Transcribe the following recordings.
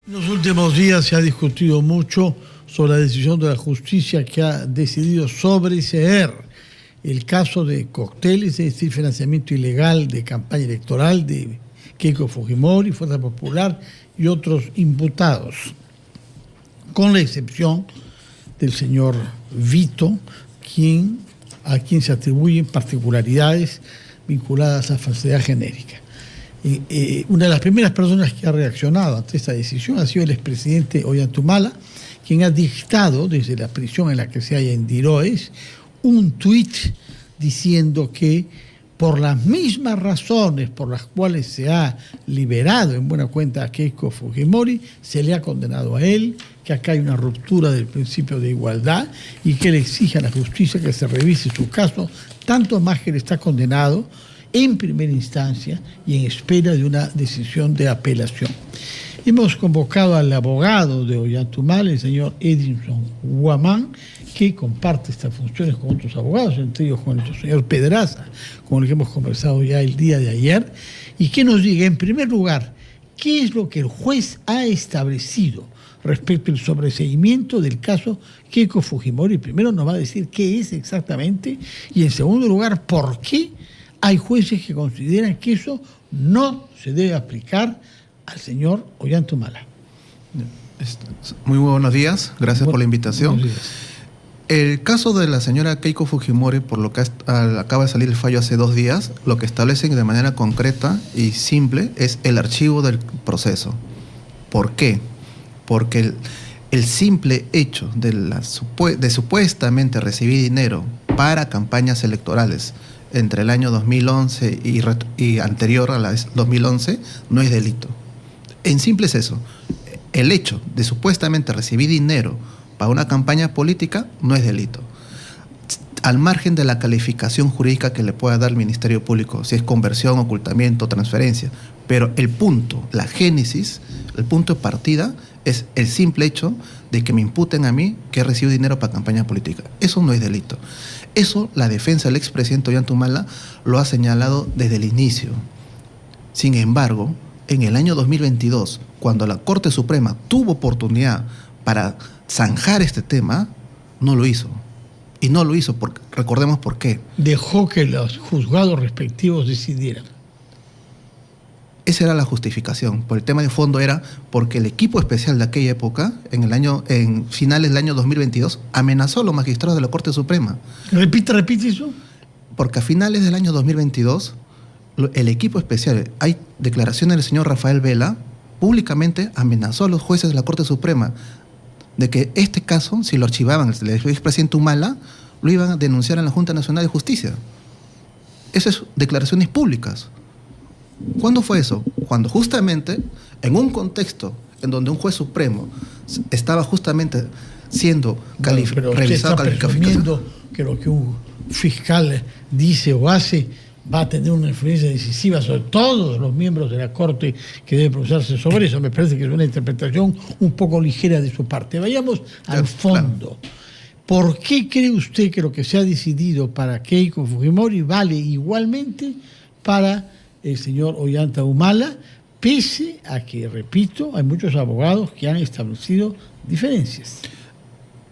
En los últimos días se ha discutido mucho sobre la decisión de la justicia que ha decidido sobreseer el caso de cócteles, es decir, financiamiento ilegal de campaña electoral de Keiko Fujimori, Fuerza Popular y otros imputados, con la excepción del señor Vito, a quien se atribuyen particularidades vinculadas a falsedad genérica. Una de las primeras personas que ha reaccionado ante esta decisión ha sido el expresidente Ollanthumala, quien ha dictado desde la prisión en la que se halla en Diroes un tuit diciendo que por las mismas razones por las cuales se ha liberado en buena cuenta a Keiko Fujimori, se le ha condenado a él, que acá hay una ruptura del principio de igualdad y que le exige a la justicia que se revise su caso, tanto más que él está condenado en primera instancia y en espera de una decisión de apelación. Hemos convocado al abogado de Ollanthumala, el señor Edinson Guamán, que comparte estas funciones con otros abogados, entre ellos con el señor Pedraza, con el que hemos conversado ya el día de ayer, y que nos diga, en primer lugar, qué es lo que el juez ha establecido respecto al sobreseimiento del caso Keiko Fujimori. Primero nos va a decir qué es exactamente, y en segundo lugar, por qué hay jueces que consideran que eso no se debe aplicar al señor Ollanthumala. Muy buenos días, gracias por la invitación. El caso de la señora Keiko Fujimori, por lo que acaba de salir el fallo hace 2 días, lo que establecen de manera concreta y simple es el archivo del proceso. ¿Por qué? Porque el simple hecho de supuestamente recibir dinero para campañas electorales entre el año 2011 y anterior a la 2011 no es delito. En simple es eso. El hecho de supuestamente recibir dinero para una campaña política no es delito. Al margen de la calificación jurídica que le pueda dar el Ministerio Público, si es conversión, ocultamiento, transferencia. Pero el punto, la génesis, el punto de partida es el simple hecho de que me imputen a mí que he recibido dinero para campaña política. Eso no es delito. Eso la defensa del expresidente Ollanthumala lo ha señalado desde el inicio. Sin embargo, en el año 2022, cuando la Corte Suprema tuvo oportunidad para zanjar este tema, no lo hizo. Y no lo hizo, porque recordemos por qué. Dejó que los juzgados respectivos decidieran. Esa era la justificación. Por el tema de fondo era porque el equipo especial de aquella época, en finales del año 2022, amenazó a los magistrados de la Corte Suprema. Repite eso. Porque a finales del año 2022, el equipo especial, hay declaraciones del señor Rafael Vela, públicamente amenazó a los jueces de la Corte Suprema de que este caso, si lo archivaban el expresidente Humala, lo iban a denunciar en la Junta Nacional de Justicia. Esas son declaraciones públicas. ¿Cuándo fue eso? Cuando justamente en un contexto en donde un juez supremo estaba justamente siendo pero revisado, usted está presumiendo que lo que un fiscal dice o hace va a tener una influencia decisiva sobre todos los miembros de la Corte que deben pronunciarse sobre eso. Me parece que es una interpretación un poco ligera de su parte. Vayamos al fondo. Claro. ¿Por qué cree usted que lo que se ha decidido para Keiko Fujimori vale igualmente para el señor Ollanthumala, pese a que, repito, hay muchos abogados que han establecido diferencias?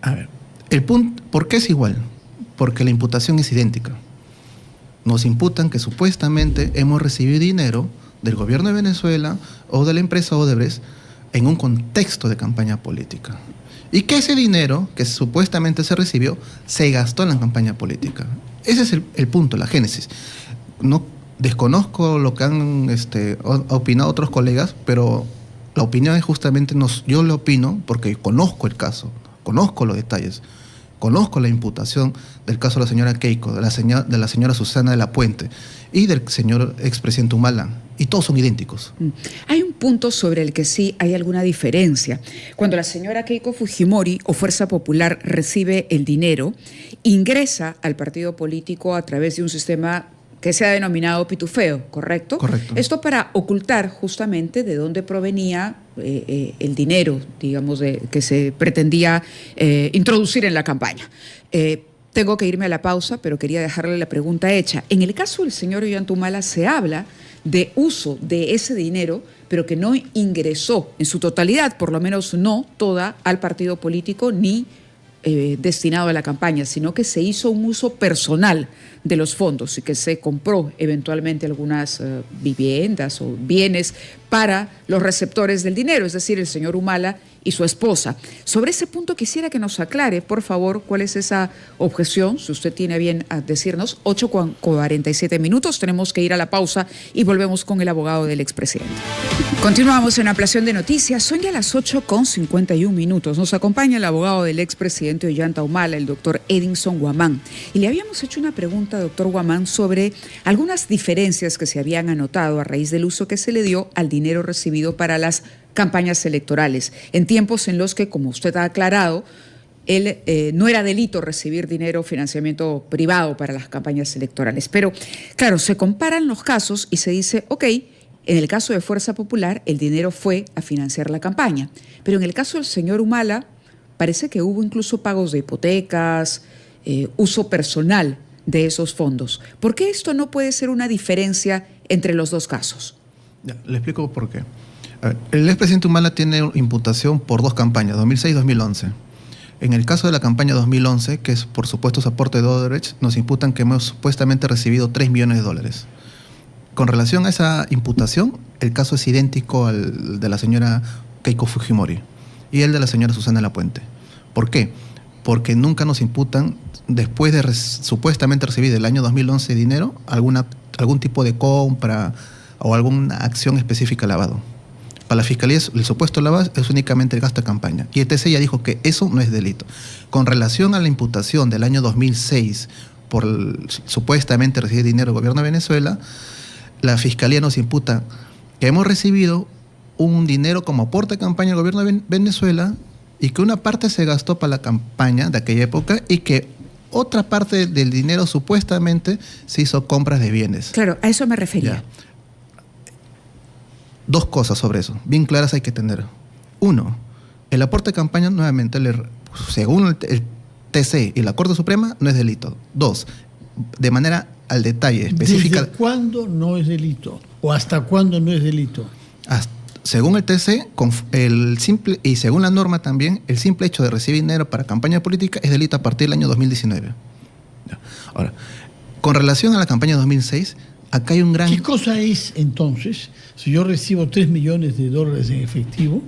A ver, el punto, ¿por qué es igual? Porque la imputación es idéntica. Nos imputan que supuestamente hemos recibido dinero del gobierno de Venezuela o de la empresa Odebrecht en un contexto de campaña política. Y que ese dinero que supuestamente se recibió se gastó en la campaña política. Ese es el punto, la génesis. No desconozco lo que han opinado otros colegas, pero la opinión es justamente, yo le opino porque conozco el caso, conozco los detalles, conozco la imputación del caso de la señora Keiko, de la señora Susana de la Puente y del señor expresidente Humala, y todos son idénticos. Hay un punto sobre el que sí hay alguna diferencia. Cuando la señora Keiko Fujimori o Fuerza Popular recibe el dinero, ingresa al partido político a través de un sistema que se ha denominado pitufeo, ¿correcto? Correcto. Esto para ocultar justamente de dónde provenía el dinero, digamos, que se pretendía introducir en la campaña. Tengo que irme a la pausa, pero quería dejarle la pregunta hecha. En el caso del señor Ollantumala se habla de uso de ese dinero, pero que no ingresó en su totalidad, por lo menos no toda, al partido político ni destinado a la campaña, sino que se hizo un uso personal de los fondos y que se compró eventualmente algunas viviendas o bienes para los receptores del dinero, es decir, el señor Humala y su esposa. Sobre ese punto quisiera que nos aclare, por favor, cuál es esa objeción, si usted tiene bien a decirnos. 8:47, tenemos que ir a la pausa y volvemos con el abogado del expresidente. Continuamos en Ampliación de Noticias, son ya las 8:51. Nos acompaña el abogado del expresidente Ollanta Humala, el doctor Edinson Guamán. Y le habíamos hecho una pregunta, doctor Guamán, sobre algunas diferencias que se habían anotado a raíz del uso que se le dio al dinero recibido para las campañas electorales, en tiempos en los que, como usted ha aclarado, no era delito recibir dinero, financiamiento privado para las campañas electorales. Pero, claro, se comparan los casos y se dice, ok, en el caso de Fuerza Popular, el dinero fue a financiar la campaña. Pero en el caso del señor Humala, parece que hubo incluso pagos de hipotecas, uso personal de esos fondos. ¿Por qué esto no puede ser una diferencia entre los dos casos? Ya, le explico por qué. A ver, el expresidente Humala tiene imputación por dos campañas, 2006 y 2011. En el caso de la campaña 2011, que es por supuesto aporte de Odebrecht, nos imputan que hemos supuestamente recibido $3 millones. Con relación a esa imputación, el caso es idéntico al de la señora Keiko Fujimori y el de la señora Susana Lapuente. ¿Por qué? Porque nunca nos imputan, después de supuestamente recibir del año 2011 dinero, algún tipo de compra o alguna acción específica lavado. Para la Fiscalía, el supuesto lavado es únicamente el gasto de campaña. Y el TC ya dijo que eso no es delito. Con relación a la imputación del año 2006 por supuestamente recibir dinero del gobierno de Venezuela, la Fiscalía nos imputa que hemos recibido un dinero como aporte de campaña del gobierno de Venezuela y que una parte se gastó para la campaña de aquella época y que otra parte del dinero supuestamente se hizo compras de bienes. Claro, a eso me refería. Ya. Dos cosas sobre eso, bien claras hay que tener. Uno, el aporte de campaña, nuevamente, según el TC y la Corte Suprema, no es delito. Dos, de manera al detalle específica. ¿Desde cuándo no es delito? ¿O hasta cuándo no es delito? Según el TC, y según la norma también, el simple hecho de recibir dinero para campaña política es delito a partir del año 2019. Ahora, con relación a la campaña 2006, acá hay un gran... ¿Qué cosa es entonces si yo recibo $3 millones en efectivo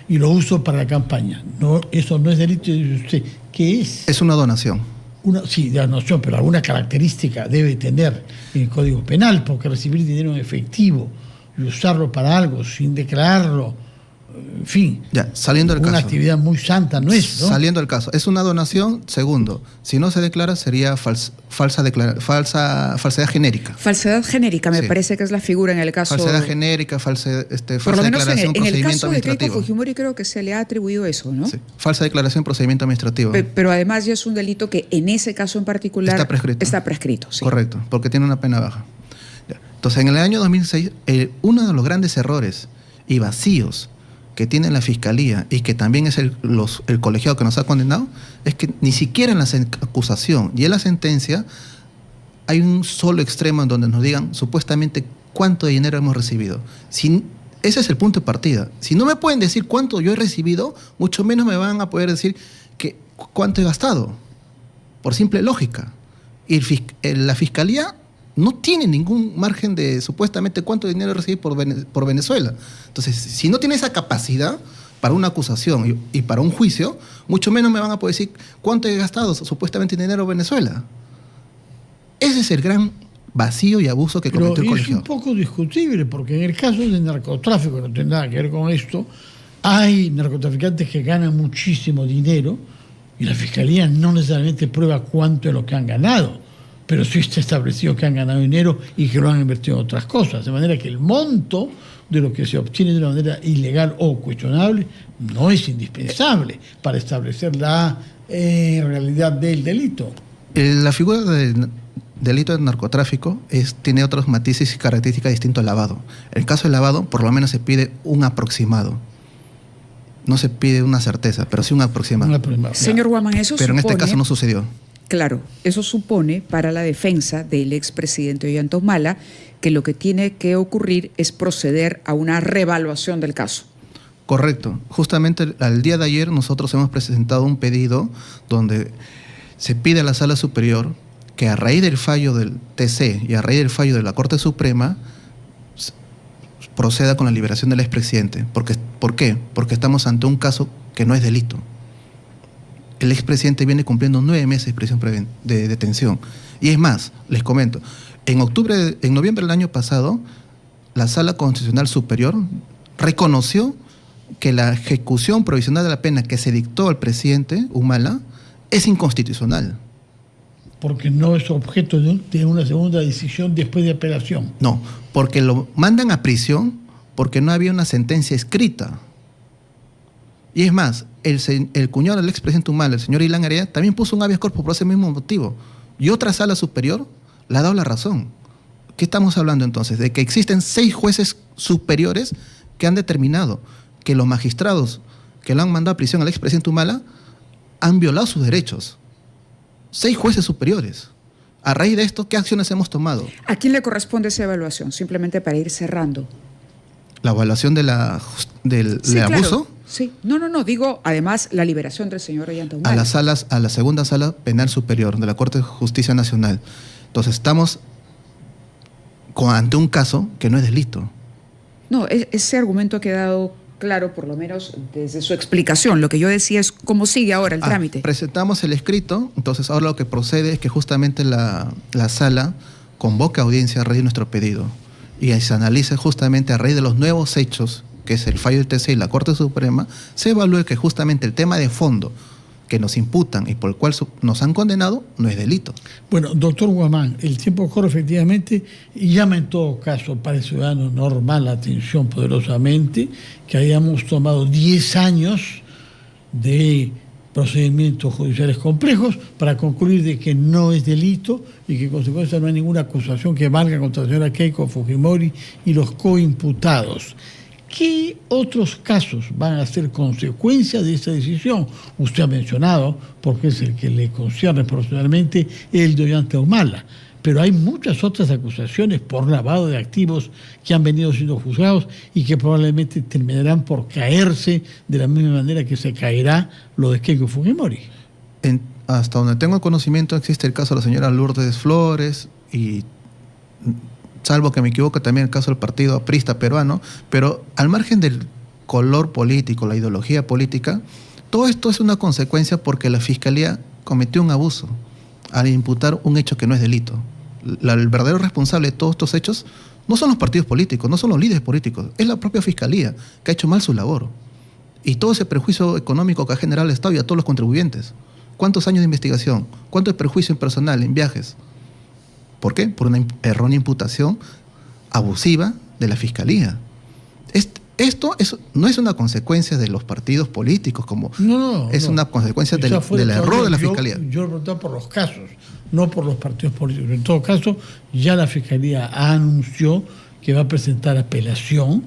y lo uso para la campaña? No, eso no es delito, dice usted. ¿Qué es? Es una donación. Sí, donación, pero alguna característica debe tener en el Código Penal, porque recibir dinero en efectivo y usarlo para algo sin declararlo, en fin, ya, saliendo del una caso. actividad muy santa no es, ¿no? Saliendo del caso. Es una donación. Segundo, si no se declara sería falsedad genérica. Falsedad genérica, me parece que es la figura en el caso... Falsedad genérica, falsa por lo menos declaración, en el procedimiento caso de administrativo. Keiko Fujimori creo que se le ha atribuido eso, ¿no? Sí. Falsa declaración, procedimiento administrativo. Pero además ya es un delito que en ese caso en particular está prescrito. Sí. Correcto, porque tiene una pena baja. Ya. Entonces, en el año 2006, uno de los grandes errores y vacíos que tiene la Fiscalía y que también es el colegiado que nos ha condenado, es que ni siquiera en la acusación y en la sentencia hay un solo extremo en donde nos digan supuestamente cuánto dinero hemos recibido. Ese es el punto de partida. Si no me pueden decir cuánto yo he recibido, mucho menos me van a poder decir cuánto he gastado, por simple lógica. Y la Fiscalía no tiene ningún margen de supuestamente cuánto dinero recibí por Venezuela. Entonces, si no tiene esa capacidad para una acusación y para un juicio, mucho menos me van a poder decir cuánto he gastado supuestamente dinero en Venezuela. Ese es el gran vacío y abuso que cometió el colegiado. Es un poco discutible, porque en el caso del narcotráfico, no tiene nada que ver con esto, hay narcotraficantes que ganan muchísimo dinero y la Fiscalía no necesariamente prueba cuánto es lo que han ganado, pero sí está establecido que han ganado dinero y que lo han invertido en otras cosas. De manera que el monto de lo que se obtiene de una manera ilegal o cuestionable no es indispensable para establecer la realidad del delito. La figura del delito de narcotráfico tiene otros matices y características distintos al lavado. En el caso del lavado, por lo menos se pide un aproximado. No se pide una certeza, pero sí un aproximado. Señor Guamán, eso pero supone, en este caso no sucedió. Claro, eso supone para la defensa del expresidente Ollanta Humala que lo que tiene que ocurrir es proceder a una reevaluación del caso. Correcto. Justamente al día de ayer nosotros hemos presentado un pedido donde se pide a la Sala Superior que a raíz del fallo del TC y a raíz del fallo de la Corte Suprema proceda con la liberación del expresidente. ¿Por qué? Porque estamos ante un caso que no es delito. El expresidente viene cumpliendo 9 meses de prisión de detención. Y es más, les comento, en noviembre del año pasado, la Sala Constitucional Superior reconoció que la ejecución provisional de la pena que se dictó al presidente Humala es inconstitucional. Porque no es objeto de una segunda decisión después de apelación. No, porque lo mandan a prisión porque no había una sentencia escrita. Y es más, el cuñado del expresidente Humala, el señor Ilan Heredia, también puso un habeas corpus por ese mismo motivo. Y otra sala superior le ha dado la razón. ¿Qué estamos hablando entonces? De que existen 6 jueces superiores que han determinado que los magistrados que lo han mandado a prisión al expresidente Humala han violado sus derechos. 6 jueces superiores. A raíz de esto, ¿qué acciones hemos tomado? ¿A quién le corresponde esa evaluación? Simplemente para ir cerrando. ¿La evaluación del abuso? Sí, no, digo además la liberación del señor Ollanta Humala. A la segunda sala penal superior de la Corte de Justicia Nacional. Entonces estamos ante un caso que no es delito. No, ese argumento ha quedado claro, por lo menos desde su explicación. Lo que yo decía es cómo sigue ahora el trámite. Presentamos el escrito, entonces ahora lo que procede es que justamente la sala convoque audiencia a raíz de nuestro pedido y se analice justamente a raíz de los nuevos hechos, que es el fallo del TC y la Corte Suprema, se evalúe que justamente el tema de fondo que nos imputan y por el cual nos han condenado no es delito. Bueno, doctor Guamán, el tiempo corre efectivamente y llama en todo caso para el ciudadano normal la atención poderosamente que hayamos tomado 10 años de procedimientos judiciales complejos para concluir de que no es delito y que en consecuencia no hay ninguna acusación que valga contra la señora Keiko Fujimori y los coimputados. ¿Qué otros casos van a ser consecuencia de esta decisión? Usted ha mencionado, porque es el que le concierne personalmente, el de Ollanta Humala, pero hay muchas otras acusaciones por lavado de activos que han venido siendo juzgados y que probablemente terminarán por caerse de la misma manera que se caerá lo de Keiko Fujimori. Hasta donde tengo conocimiento existe el caso de la señora Lourdes Flores y... salvo que me equivoque también el caso del partido aprista peruano, pero al margen del color político, la ideología política, todo esto es una consecuencia porque la Fiscalía cometió un abuso al imputar un hecho que no es delito. El verdadero responsable de todos estos hechos no son los partidos políticos, no son los líderes políticos, es la propia Fiscalía que ha hecho mal su labor. Y todo ese perjuicio económico que ha generado el Estado y a todos los contribuyentes. ¿Cuántos años de investigación? ¿Cuánto de perjuicio en personal, en viajes? ¿Por qué? Por una errónea imputación abusiva de la Fiscalía. Esto no es una consecuencia de los partidos políticos, es una consecuencia del error de la Fiscalía. Yo lo preguntaba por los casos, no por los partidos políticos. En todo caso, ya la Fiscalía anunció que va a presentar apelación.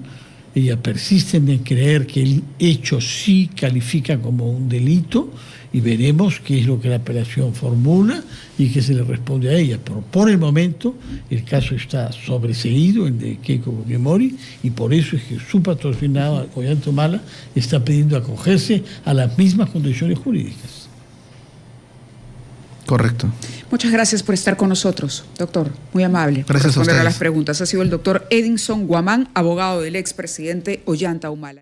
Ella persiste en creer que el hecho sí califica como un delito y veremos qué es lo que la apelación formula y qué se le responde a ella. Pero por el momento el caso está sobreseído, el de Keiko Fujimori, y por eso es que su patrocinado, Ollanta Humala, está pidiendo acogerse a las mismas condiciones jurídicas. Correcto. Muchas gracias por estar con nosotros, doctor. Muy amable. Gracias por responder a las preguntas. Ha sido el doctor Edinson Guamán, abogado del expresidente Ollanta Humala.